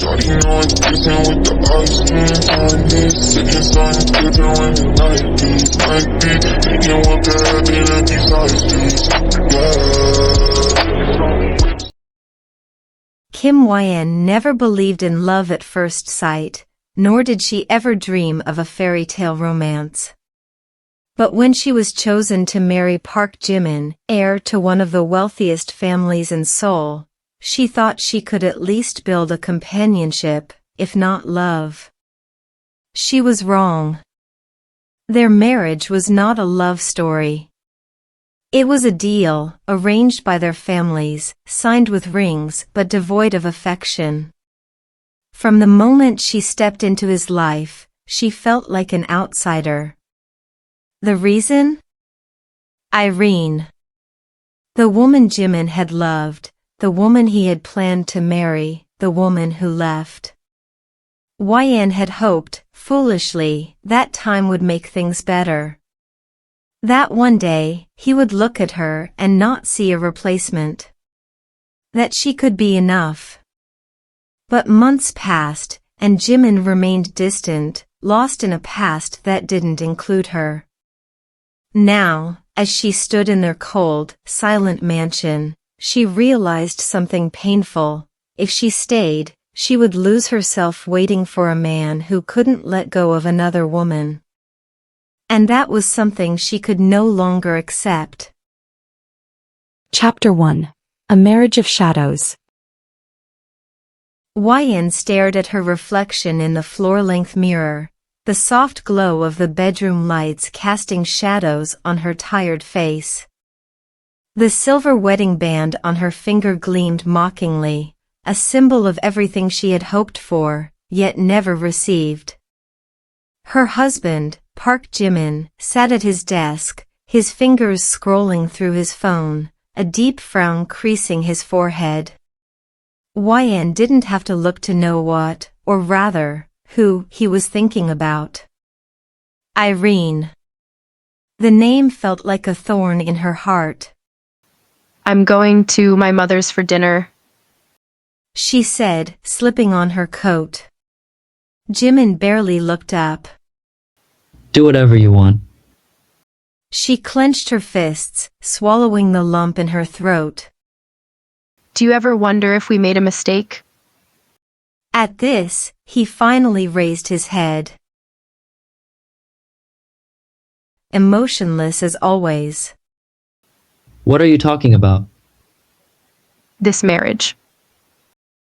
Shawty know I'm kissing with the ice cream. Time is sitting something different when the night beats. Night beat, taking what could happen at these high streets. Yeah. Kim Yen never believed in love at first sight, nor did she ever dream of a fairy tale romance. But when she was chosen to marry Park Jimin, heir to one of the wealthiest families in Seoul, she thought she could at least build a companionship, if not love. She was wrong. Their marriage was not a love story. It was a deal, arranged by their families, signed with rings but devoid of affection. From the moment she stepped into his life, she felt like an outsider. The reason? Irene. The woman Jimin had loved, the woman he had planned to marry, the woman who left. Yen had hoped, foolishly, that time would make things better. That one day, he would look at her and not see a replacement. That she could be enough. But months passed, and Jimin remained distant, lost in a past that didn't include her. Now, as she stood in their cold, silent mansion, she realized something painful. If she stayed, she would lose herself waiting for a man who couldn't let go of another woman. And that was something she could no longer accept. Chapter 1. A Marriage of Shadows. Yen stared at her reflection in the floor-length mirror, the soft glow of the bedroom lights casting shadows on her tired face. The silver wedding band on her finger gleamed mockingly, a symbol of everything she had hoped for, yet never received. Her husband, Park Jimin, sat at his desk, his fingers scrolling through his phone, a deep frown creasing his forehead. Yen didn't have to look to know what, or rather, who, he was thinking about. Irene. The name felt like a thorn in her heart. I'm going to my mother's for dinner, she said, slipping on her coat. Jimin barely looked up. Do whatever you want. She clenched her fists, swallowing the lump in her throat. Do you ever wonder if we made a mistake? At this, he finally raised his head. Emotionless as always. What are you talking about? This marriage.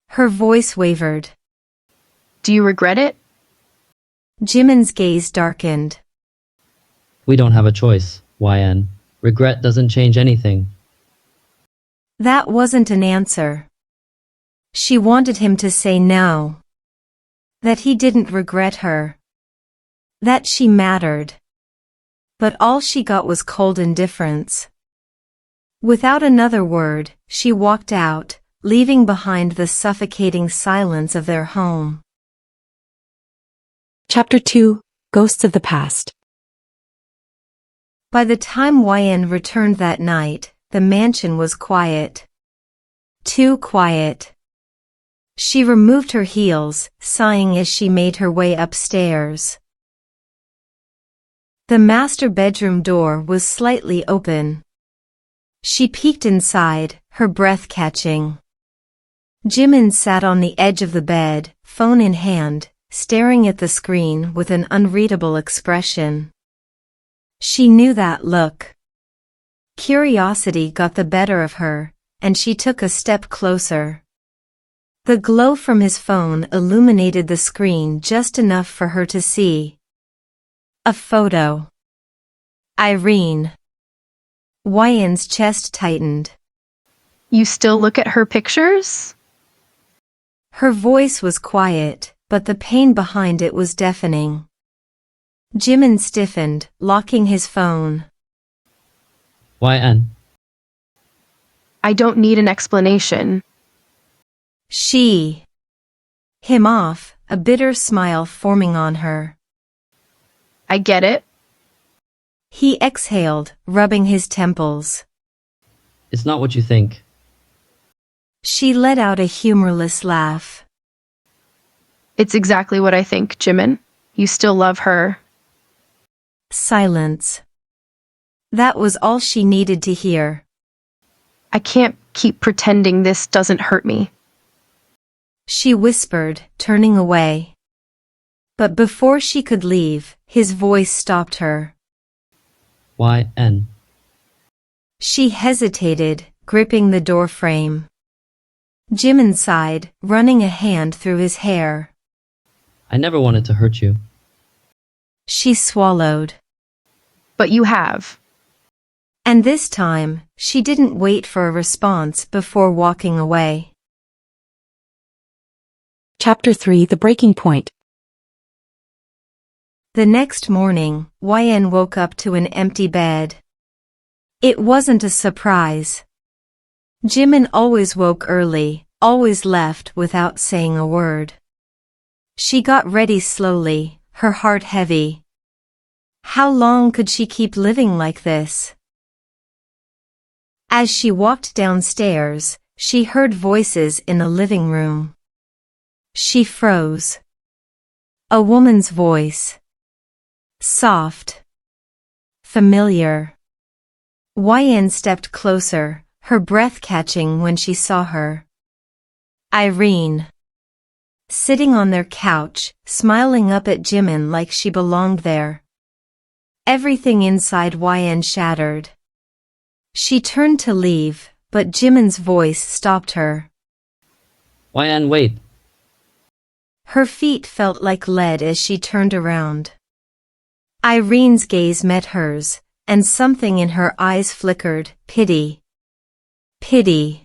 Her voice wavered. Do you regret it? Jimin's gaze darkened. We don't have a choice, Yen. Regret doesn't change anything. That wasn't an answer. She wanted him to say no. That he didn't regret her. That she mattered. But all she got was cold indifference. Without another word, she walked out, leaving behind the suffocating silence of their home. Chapter 2. Ghosts of the Past. By the time Yen returned that night, the mansion was quiet. Too quiet. She removed her heels, sighing as she made her way upstairs. The master bedroom door was slightly open. She peeked inside, her breath catching. Jimin sat on the edge of the bed, phone in hand, staring at the screen with an unreadable expression. She knew that look. Curiosity got the better of her, and she took a step closer. The glow from his phone illuminated the screen just enough for her to see. A photo. Irene. Yen's chest tightened. You still look at her pictures? Her voice was quiet, but the pain behind it was deafening. Jimin stiffened, locking his phone. Yen. I don't need an explanation. She. Him off, a bitter smile forming on her. I get it. He exhaled, rubbing his temples. It's not what you think. She let out a humorless laugh. It's exactly what I think, Jimin. You still love her. Silence. That was all she needed to hear. I can't keep pretending this doesn't hurt me. She whispered, turning away. But before she could leave, his voice stopped her. YN. She hesitated, gripping the door frame. Jimin sighed, running a hand through his hair. I never wanted to hurt you. She swallowed. But you have. And this time, she didn't wait for a response before walking away. Chapter 3 The Breaking Point. The next morning, YN woke up to an empty bed. It wasn't a surprise. Jimin always woke early, always left without saying a word. She got ready slowly, her heart heavy. How long could she keep living like this? As she walked downstairs, she heard voices in the living room. She froze. A woman's voice. Soft. Familiar. YN stepped closer, her breath catching when she saw her. Irene. Sitting on their couch, smiling up at Jimin like she belonged there. Everything inside YN shattered. She turned to leave, but Jimin's voice stopped her. YN, wait. Her feet felt like lead as she turned around. Irene's gaze met hers, and something in her eyes flickered, pity. Pity.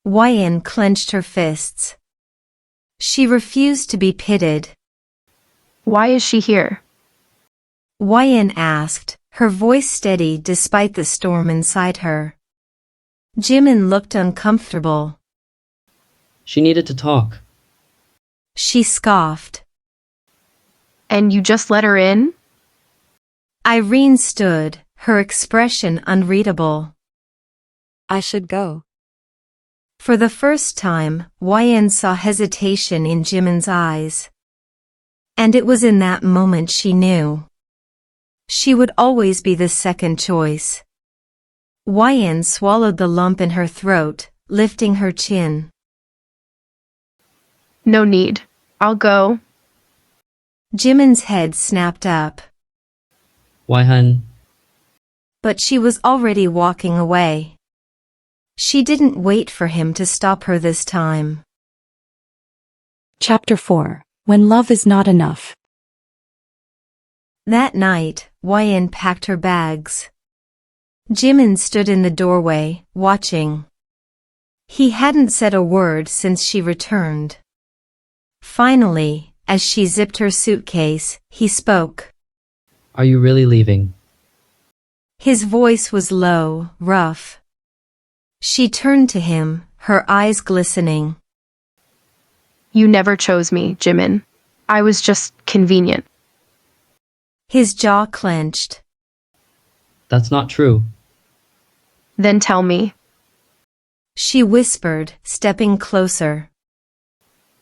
YN clenched her fists. She refused to be pitied. Why is she here? YN asked, her voice steady despite the storm inside her. Jimin looked uncomfortable. She needed to talk. She scoffed. And you just let her in? Irene stood, her expression unreadable. I should go. For the first time, YN saw hesitation in Jimin's eyes. And it was in that moment she knew. She would always be the second choice. YN swallowed the lump in her throat, lifting her chin. No need. I'll go. Jimin's head snapped up. YN. But she was already walking away. She didn't wait for him to stop her this time. Chapter 4 When Love is Not Enough. That night, YN packed her bags. Jimin stood in the doorway, watching. He hadn't said a word since she returned. Finally, as she zipped her suitcase, he spoke. Are you really leaving? His voice was low, rough. She turned to him, her eyes glistening. You never chose me, Jimin. I was just convenient. His jaw clenched. That's not true. Then tell me. She whispered, stepping closer.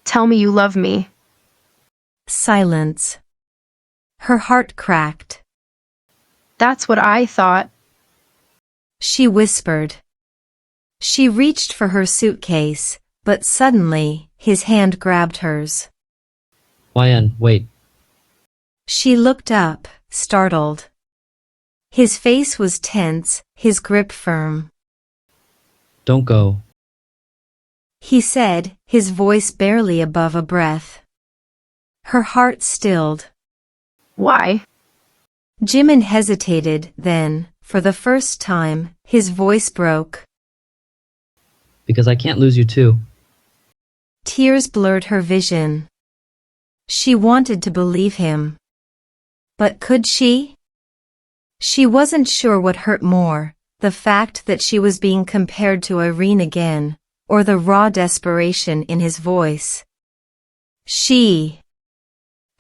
Tell me you love me. Silence. Her heart cracked. That's what I thought. She whispered. She reached for her suitcase, but suddenly, his hand grabbed hers. YN, wait. She looked up, startled. His face was tense, his grip firm. Don't go. He said, his voice barely above a breath. Her heart stilled. Why? Jimin hesitated, then, for the first time, his voice broke. Because I can't lose you too. Tears blurred her vision. She wanted to believe him. But could she? She wasn't sure what hurt more, the fact that she was being compared to Irene again, or the raw desperation in his voice. She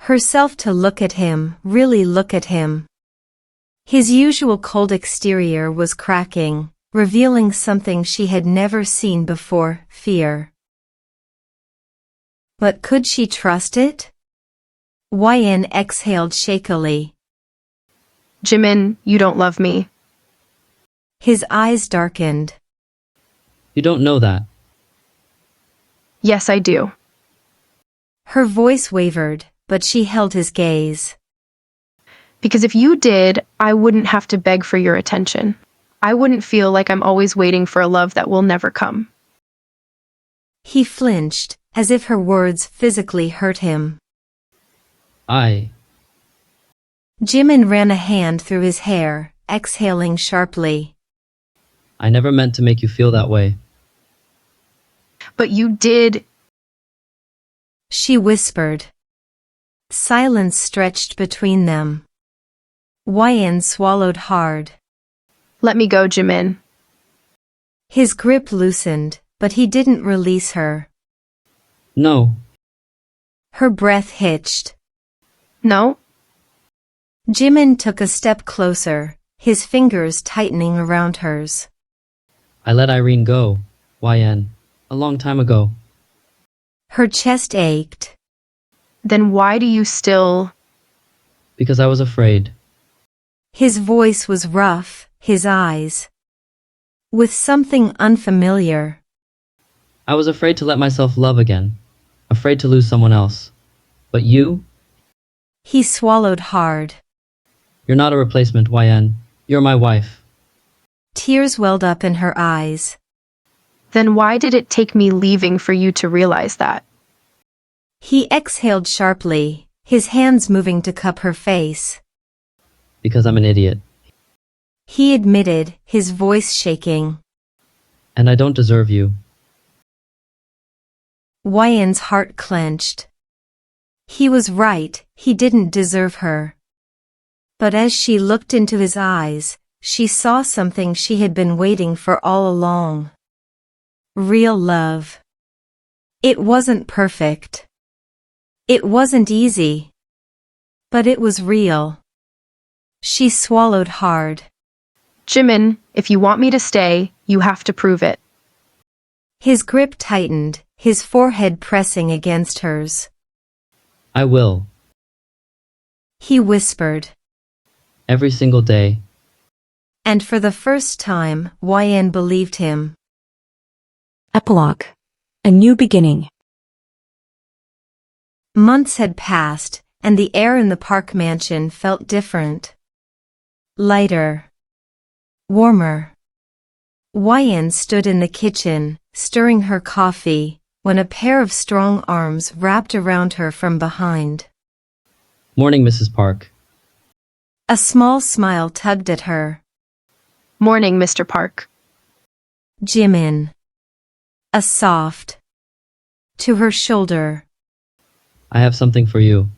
herself to look at him, really look at him. His usual cold exterior was cracking, revealing something she had never seen before, fear. But could she trust it? YN exhaled shakily. Jimin, you don't love me. His eyes darkened. You don't know that. Yes, I do. Her voice wavered, but she held his gaze. Because if you did, I wouldn't have to beg for your attention. I wouldn't feel like I'm always waiting for a love that will never come. He flinched, as if her words physically hurt him. Jimin ran a hand through his hair, exhaling sharply. I never meant to make you feel that way. But you did. She whispered. Silence stretched between them. YN swallowed hard. Let me go, Jimin. His grip loosened, but he didn't release her. No. Her breath hitched. No? Jimin took a step closer, his fingers tightening around hers. I let Irene go, YN, a long time ago. Her chest ached. Then why do you still... Because I was afraid. His voice was rough, his eyes with something unfamiliar. I was afraid to let myself love again. Afraid to lose someone else. But you? He swallowed hard. You're not a replacement, YN. You're my wife. Tears welled up in her eyes. Then why did it take me leaving for you to realize that? He exhaled sharply, his hands moving to cup her face. Because I'm an idiot. He admitted, his voice shaking. And I don't deserve you. YN's heart clenched. He was right, he didn't deserve her. But as she looked into his eyes, she saw something she had been waiting for all along. Real love. It wasn't perfect. It wasn't easy. But it was real. She swallowed hard. Jimin, if you want me to stay, you have to prove it. His grip tightened, his forehead pressing against hers. I will. He whispered. Every single day. And for the first time, YN believed him. Epilogue. A new beginning. Months had passed, and the air in the park mansion felt different. Lighter. Warmer. YN stood in the kitchen, stirring her coffee, when a pair of strong arms wrapped around her from behind. Morning, Mrs. Park. A small smile tugged at her. Morning, Mr. Park. Jimin. A soft. To her shoulder. I have something for you.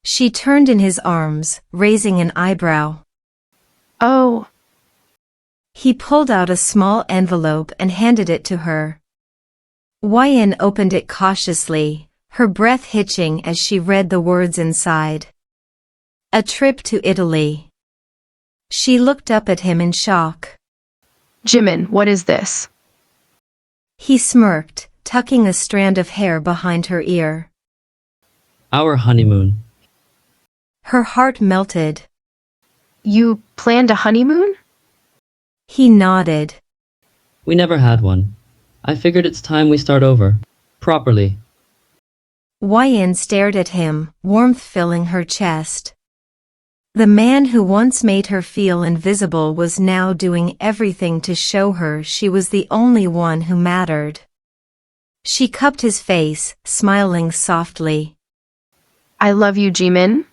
She turned in his arms, raising an eyebrow. Oh. He pulled out a small envelope and handed it to her. YN opened it cautiously, her breath hitching as she read the words inside. A trip to Italy. She looked up at him in shock. Jimin, what is this? He smirked, tucking a strand of hair behind her ear. Our honeymoon. Her heart melted. You planned a honeymoon? He nodded. We never had one. I figured it's time we start over. Properly. YN stared at him, warmth filling her chest. The man who once made her feel invisible was now doing everything to show her she was the only one who mattered. She cupped his face, smiling softly. I love you, Jimin.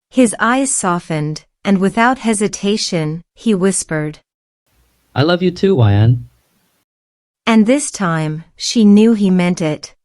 His eyes softened, and without hesitation, he whispered. I love you too, YN. And this time, she knew he meant it.